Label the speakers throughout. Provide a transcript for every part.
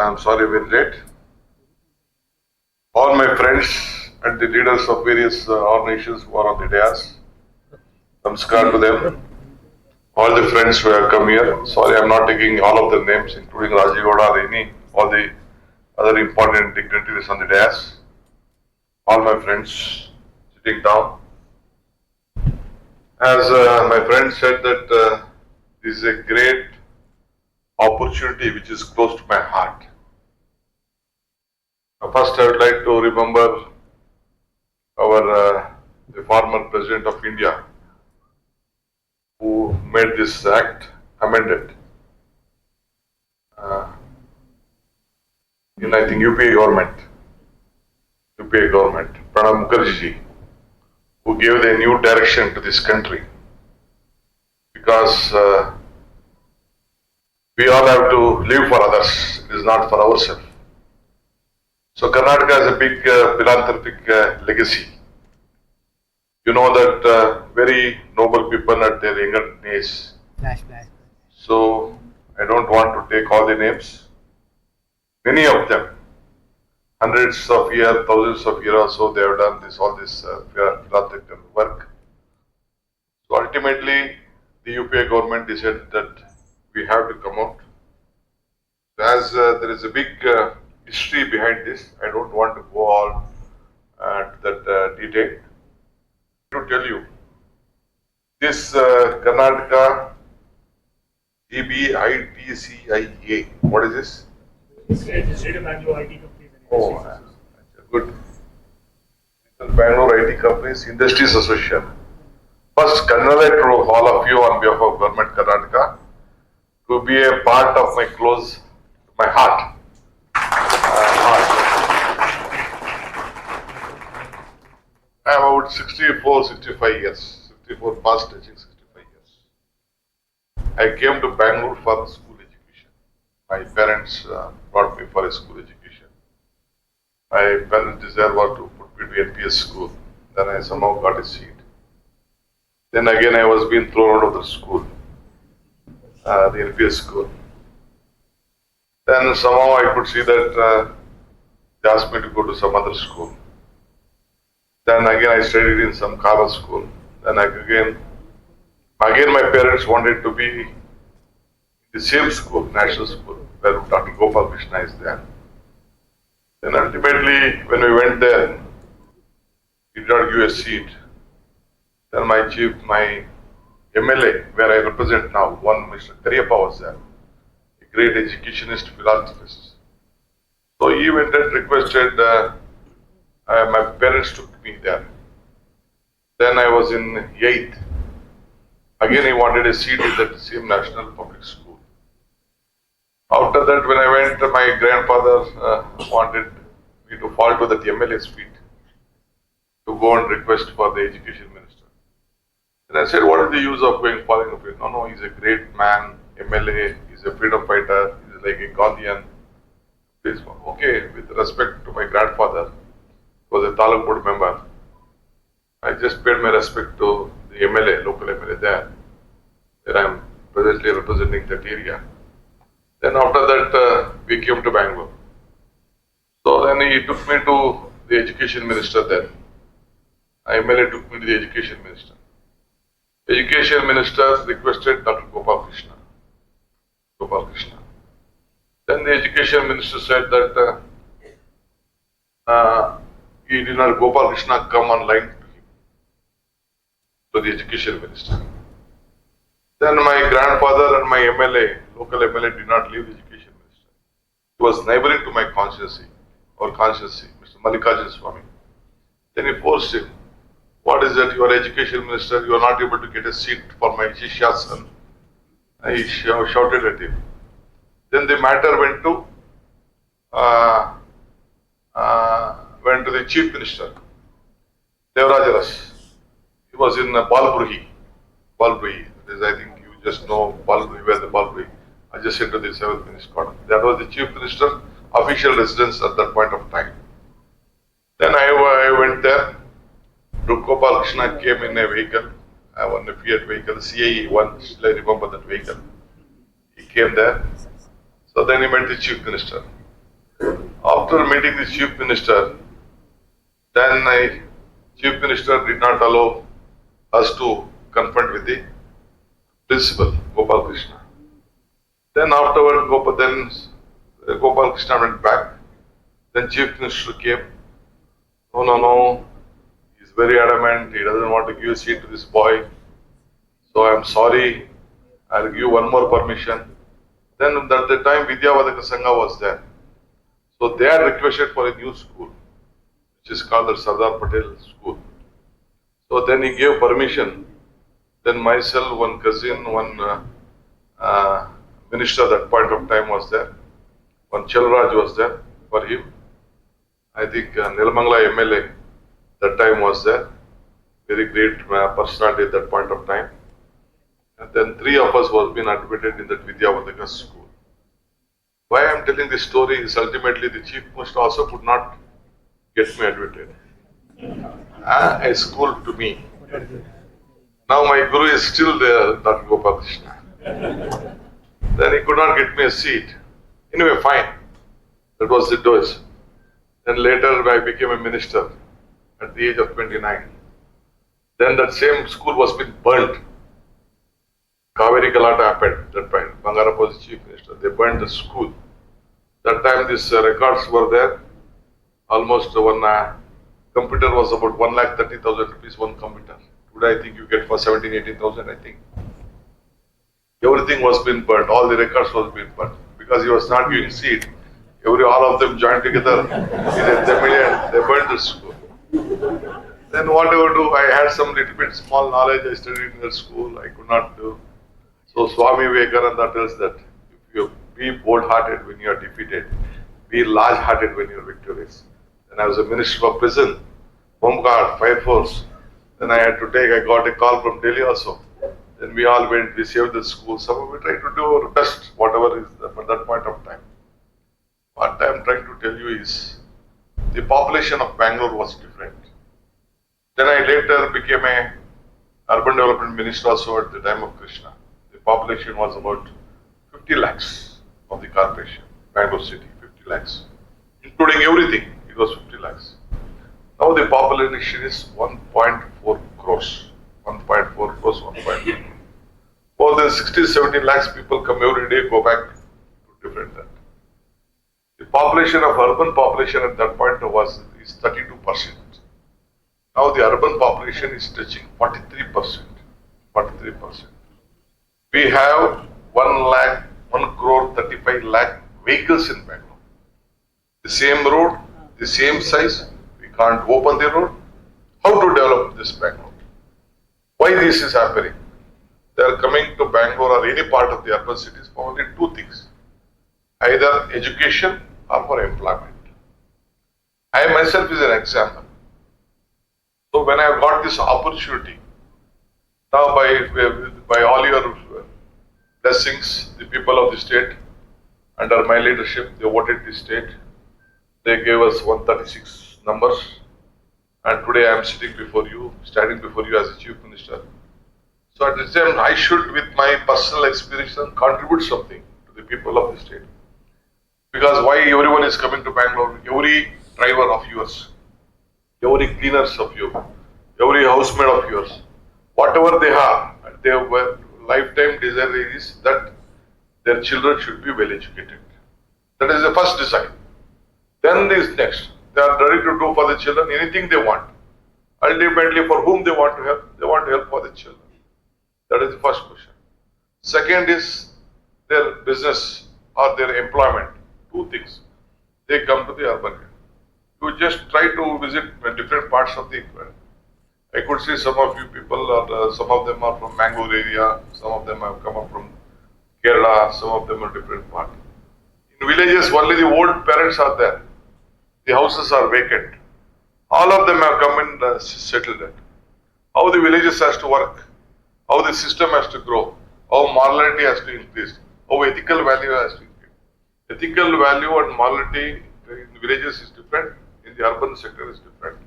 Speaker 1: I'm sorry we're late. All my friends and the leaders of various organizations who are on the dais, namaskar to them. All the friends who have come here. Sorry, I'm not taking all of the names, including Rajigoda or any, all the other important dignitaries on the dais. All my friends sitting down. As my friend said that this is a great opportunity which is close to my heart. First, I would like to remember our the former president of India who made this act amended in I think UPA government, Pranab Mukherjee ji, who gave the new direction to this country because we all have to live for others. It is not for ourselves. So Karnataka has a big philanthropic legacy. You know that very noble people at their younger age.
Speaker 2: Flashback.
Speaker 1: So I don't want to take all the names. Many of them, hundreds of years, thousands of years or so, they have done all this philanthropic work. So ultimately, the UPA government decided that we have to come out. As there is a big history behind this, I don't want to go all to that detail. To tell you, this Karnataka GBITCIA, what is this?
Speaker 3: State of Bangalore IT companies and
Speaker 1: Oh,
Speaker 3: industries.
Speaker 1: good. Bangalore IT Companies Industries Association. First, congratulate to all of you on behalf of Government Karnataka to be a part of my heart. I am about 64, 65 years. 64 past touching 65 years. I came to Bangalore for school education. My parents brought me for a school education. My parents' desire was to put me to NPS school. Then I somehow got a seat. Then again I was being thrown out of the school, the NPS school. Then somehow I could see that they asked me to go to some other school. Then again I studied in some Kannada school. Then again my parents wanted to be in the same school, national school, where Dr. Gopal Krishna is there. Then ultimately, when we went there, he did not give a seat. Then my MLA, where I represent now, one Mr. Kariyappa was there, a great educationist, philanthropist. So he went and requested, my parents took me there. Then I was in 8th. Again, he wanted a seat in that same national public school. After that, when I went, my grandfather wanted me to fall to that MLA's feet to go and request for the education minister. And I said, what is the use of falling of it? No, he's a great man, MLA, he's a freedom fighter, he's like a Gandhian. Please, okay, with respect to my grandfather, who was a Taluk board member, I just paid my respect to the MLA, local MLA there, where I am presently representing that area. Then after that, we came to Bangalore. So then he took me to the education minister then. MLA took me to the education minister. Education minister requested Dr. Gopal Krishna. Then the education minister said that he did not, Gopal Krishna come online to him, to the education minister. Then my grandfather and my MLA, local MLA, did not leave the education minister. He was neighboring to my constituency, Mr. Mallikarjun Swami. Then he forced him. What is that? You are education minister, you are not able to get a seat for my Shishya's son. He shouted at him. Then the matter went to the chief minister, Devarajaras. He was in Balbruhi. I think you just know Balbruhi, where the Balbruhi, adjacent to the 7th Minister Quarter. That was the chief minister, official residence at that point of time. Then I went there. Gopal Krishna came in a vehicle, one Fiat vehicle, CAE 1, still I remember that vehicle. He came there. So then he met the chief minister. After meeting the chief minister, then chief minister did not allow us to confront with the principal, Gopal Krishna. Then afterward, Gopal Krishna went back. Then chief minister came. No, no, no. He's very adamant. He doesn't want to give a seat to this boy. So I'm sorry. I'll give you one more permission. Then at the time Vidyavadaka Sangha was there. So they are requested for a new school, which is called the Sardar Patel School. So then he gave permission. Then myself, one cousin, one minister at that point of time was there. One Chalraj was there for him. I think Nilmangala MLA that time was there. Very great personality at that point of time. And then three of us was been admitted in that Vidyavadaka school. Why I am telling this story is ultimately the chief minister also could not get me admitted. A school to me. Now my guru is still there, Dr. Gopal Krishna. Then he could not get me a seat. Anyway, fine. That was the dose. Then later I became a minister at the age of 29. Then that same school was being burnt. Kaveri Galata happened that time. Bangarappa was the chief minister. They burned the school. That time these records were there. Almost one computer was about 1,30,000 rupees, one computer. Today I think you get for 17,000-18,000 I think. Everything was being burnt. All the records was being burnt. Because he was not giving seat. All of them joined together they burned the school. Then whatever do, I had some little bit small knowledge. I studied in the school. I could not do. So Swami Vivekananda tells that if you be bold-hearted when you are defeated, be large-hearted when you are victorious. Then I was a minister of prison, home guard, fire force. Then I got a call from Delhi also. Then we all went, we saved the school. Some of we tried to do our best, whatever is at that point of time. What I am trying to tell you is, the population of Bangalore was different. Then I later became a urban development minister also at the time of Krishna. The population was about 50 lakhs of the corporation, Bangalore city, 50 lakhs. Including everything, it was 50 lakhs. Now the population is 1.4 crores. 1.4 crores, 1.4. More than 60-70 lakhs people come every day, go back to different that. The population of urban population at that point is 32%. Now the urban population is touching 43%. 43%. We have 1 crore 35 lakh vehicles in Bangalore. The same road, the same size, we can't open the road. How to develop this Bangalore? Why this is happening? They are coming to Bangalore or any part of the urban cities for only two things. Either education or for employment. I myself is an example. So when I have got this opportunity, now by all your blessings, the people of the state, under my leadership, they voted the state. They gave us 136 numbers. And today I am standing before you as a chief minister. So at this time, I should, with my personal experience, contribute something to the people of the state. Because why everyone is coming to Bangalore, every driver of yours, every cleaners of you, every housemaid of yours, whatever they are, their lifetime desire is that their children should be well educated. That is the first desire. Then this next, they are ready to do for the children anything they want. Ultimately, for whom they want to help, they want to help for the children. That is the first question. Second is their business or their employment. Two things. They come to the urban area. You just try to visit different parts of the area. I could see some of you people, some of them are from Mangalore area, some of them have come up from Kerala, some of them are different parts. In villages, only the old parents are there. The houses are vacant. All of them have come and settled it. How the villages has to work, how the system has to grow, how morality has to increase, how ethical value has to increase. Ethical value and morality in villages is different, in the urban sector is different.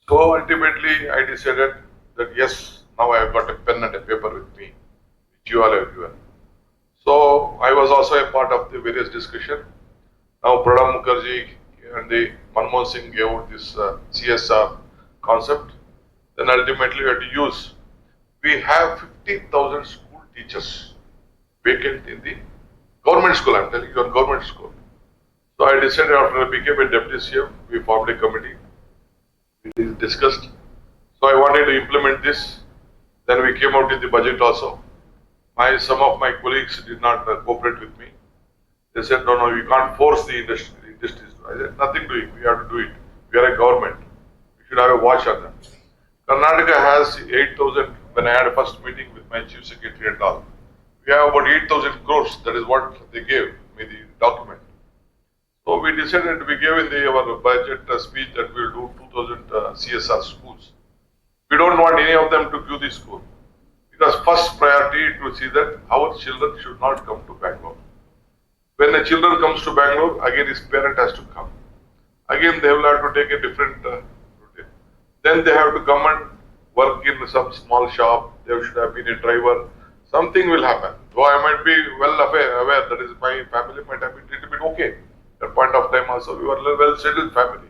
Speaker 1: So ultimately I decided that yes, now I have got a pen and a paper with me, which you all have given. So I was also a part of the various discussion. Now Pranab Mukherjee and the Manmohan Singh gave out this CSR concept. Then ultimately we had to use. We have 15,000 school teachers vacant in the government school. I'm telling you, on government school. So I decided after I became a deputy CM, we formed a committee. We discussed. So I wanted to implement this. Then we came out with the budget also. Some of my colleagues did not cooperate with me. They said, no, no, we can't force the industry. I said, nothing doing. We have to do it. We are a government. We should have a watch on them. Karnataka has 8,000. When I had a first meeting with my chief secretary and all, we have about 8,000 crores. That is what they gave me the document. So we decided, we gave in our budget speech that we will do 2,000 CSR schools. We don't want any of them to view the school. Because first priority to see that our children should not come to Bangalore. When a children comes to Bangalore, again his parent has to come. Again they will have to take a different routine. Then they have to come and work in some small shop. They should have been a driver. Something will happen. Though I might be well aware that is my family might have been a little bit okay. At point of time also we were a well settled family.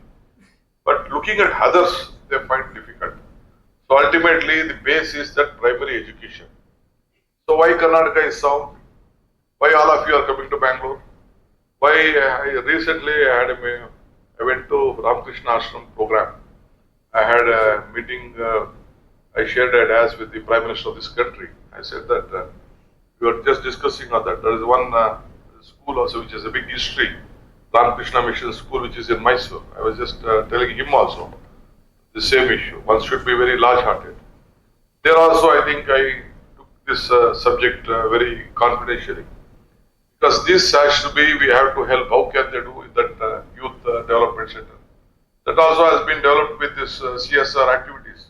Speaker 1: But looking at others, they find difficult. So ultimately the base is that primary education. So why Karnataka is sound? Why all of you are coming to Bangalore? Why recently I went to Ramakrishna Ashram program. I had a meeting, I shared a dash with the Prime Minister of this country. I said that we were just discussing on that. There is one school also which has a big history, Ramakrishna Mission School, which is in Mysore. I was just telling him also the same issue. One should be very large-hearted. There also, I think I took this subject very confidentially. Because this has to be, we have to help. How can they do that youth development center? That also has been developed with this CSR activities.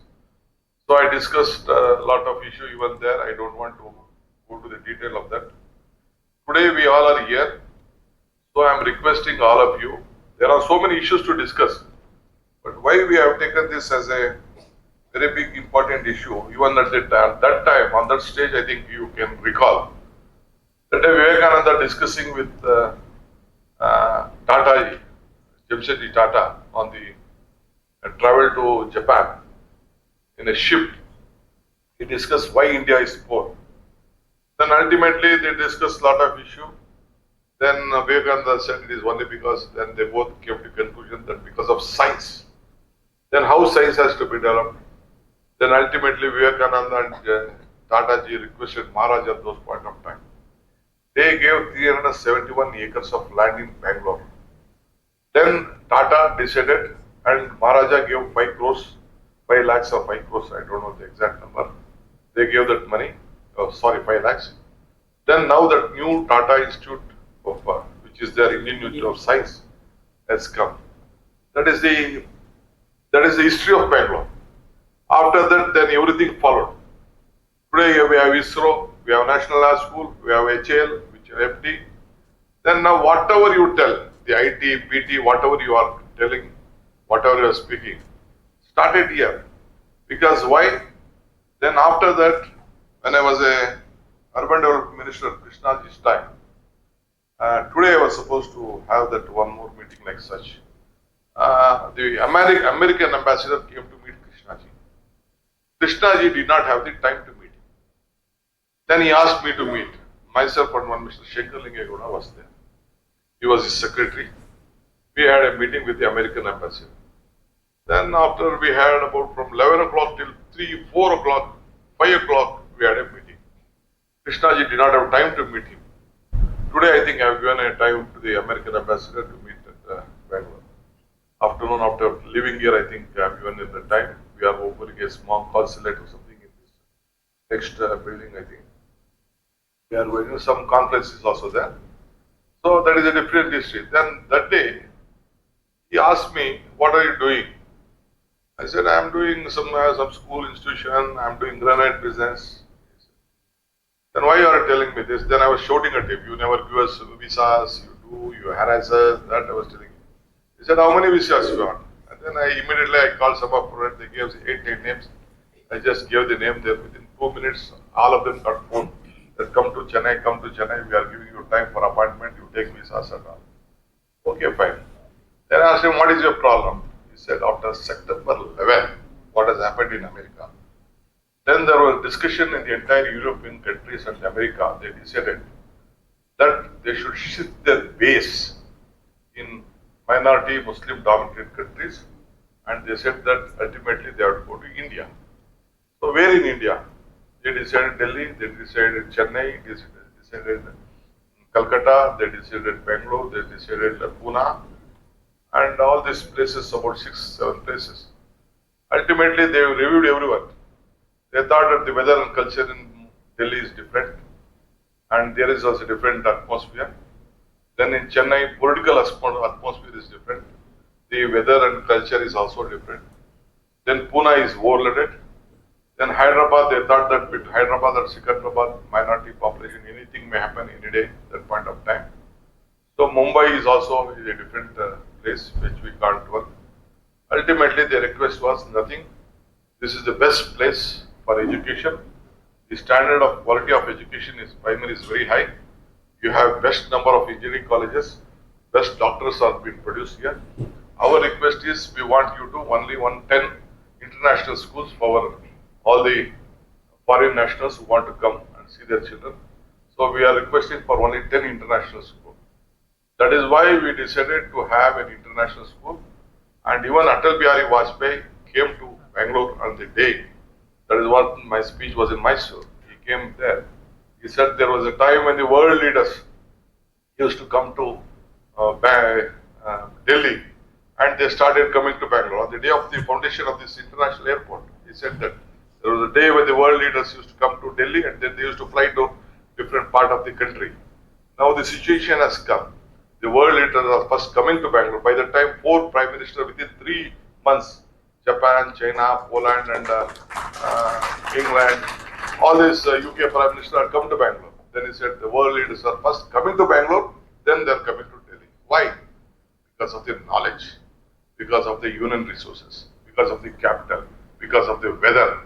Speaker 1: So I discussed a lot of issue even there. I don't want to go to the detail of that. Today we all are here. So I am requesting all of you. There are so many issues to discuss. But why we have taken this as a very big important issue, even at that time, on that stage, I think you can recall. That day Vivekananda discussing with Tata, Jamshedji Tata, on the travel to Japan in a ship. He discussed why India is poor. Then ultimately they discussed a lot of issue. Then Vivekananda said it is only because then they both came to conclusion that because of science. Then how science has to be developed. Then ultimately Vivekananda and Tata ji requested Maharaj at those point of time. They gave 371 acres of land in Bangalore. Then Tata decided and Maharaja gave 5 crores, 5 lakhs or 5 crores, I don't know the exact number. They gave that money, 5 lakhs. Then now that new Tata Institute of, which is their Indian Institute of Science, has come. That is the history of Bangalore. After that, then everything followed. Today we have ISRO, we have National Lab School, we have HAL, which are empty. Then now whatever you tell, the IT, PT, whatever you are telling, whatever you are speaking, started here. Because why? Then after that, when I was a urban development minister, Krishnaji's time, today I was supposed to have that one more meeting like such. The American ambassador came to meet Krishnaji. Krishnaji did not have the time to meet him. Then he asked me to meet. Myself and one Mr. Shankar Lingegowda was there. He was his secretary. We had a meeting with the American ambassador. Then after we had about from 11 o'clock till 3, 4 o'clock, 5 o'clock, we had a meeting. Krishnaji did not have time to meet him. Today I think I have given a time to the American ambassador to meet at Bangalore. Afternoon after leaving here, I think I have given him the time. We are opening a small consulate or something in this next building, I think. We are going to some conferences also there. So that is a different history. Then that day, he asked me, what are you doing? I said, I am doing some school institution, I am doing granite business. Then why you are telling me this? Then I was shouting at him, you never give us visas, you harass us, that I was telling him. He said, how many visas you want? And then I called some of them, they gave 8 names. I just gave the name there. Within 2 minutes, all of them got phone. That come to Chennai, we are giving you time for appointment, you take visas and all. Okay, fine. Then I asked him, what is your problem? He said, after September 11, what has happened in America? Then there was discussion in the entire European countries and America. They decided that they should shift their base in minority Muslim dominated countries, and they said that ultimately they have to go to India. So where in India? They decided Delhi, they decided Chennai, they decided Calcutta, they decided Bangalore, they decided Pune, and all these places, about 6, 7 places. Ultimately, they reviewed everyone. They thought that the weather and culture in Delhi is different, and there is also different atmosphere. Then in Chennai, political atmosphere is different. The weather and culture is also different. Then Pune is overloaded. Then Hyderabad, they thought that with Hyderabad and Secunderabad, minority population, anything may happen any day at that point of time. So Mumbai is also a different place which we can't work. Ultimately, their request was nothing. This is the best place for education. The standard of quality of education is primary is very high. You have best number of engineering colleges, best doctors are being produced here. Our request is we want you to only 110 international schools for all the foreign nationals who want to come and see their children. So we are requesting for only 10 international schools. That is why we decided to have an international school. And even Atal Bihari Vajpayee came to Bangalore on the day. That is what my speech was in Mysore. He came there. He said there was a time when the world leaders used to come to Delhi, and they started coming to Bangalore. On the day of the foundation of this international airport, he said that there was a day when the world leaders used to come to Delhi, and then they used to fly to different part of the country. Now the situation has come. The world leaders are first coming to Bangalore. By the time 4 prime ministers within 3 months, Japan, China, Poland, and England, all these UK prime ministers are come to Bangalore. Then he said the world leaders are first coming to Bangalore, then they are coming to Delhi. Why? Because of their knowledge, because of the human resources, because of the capital, because of the weather,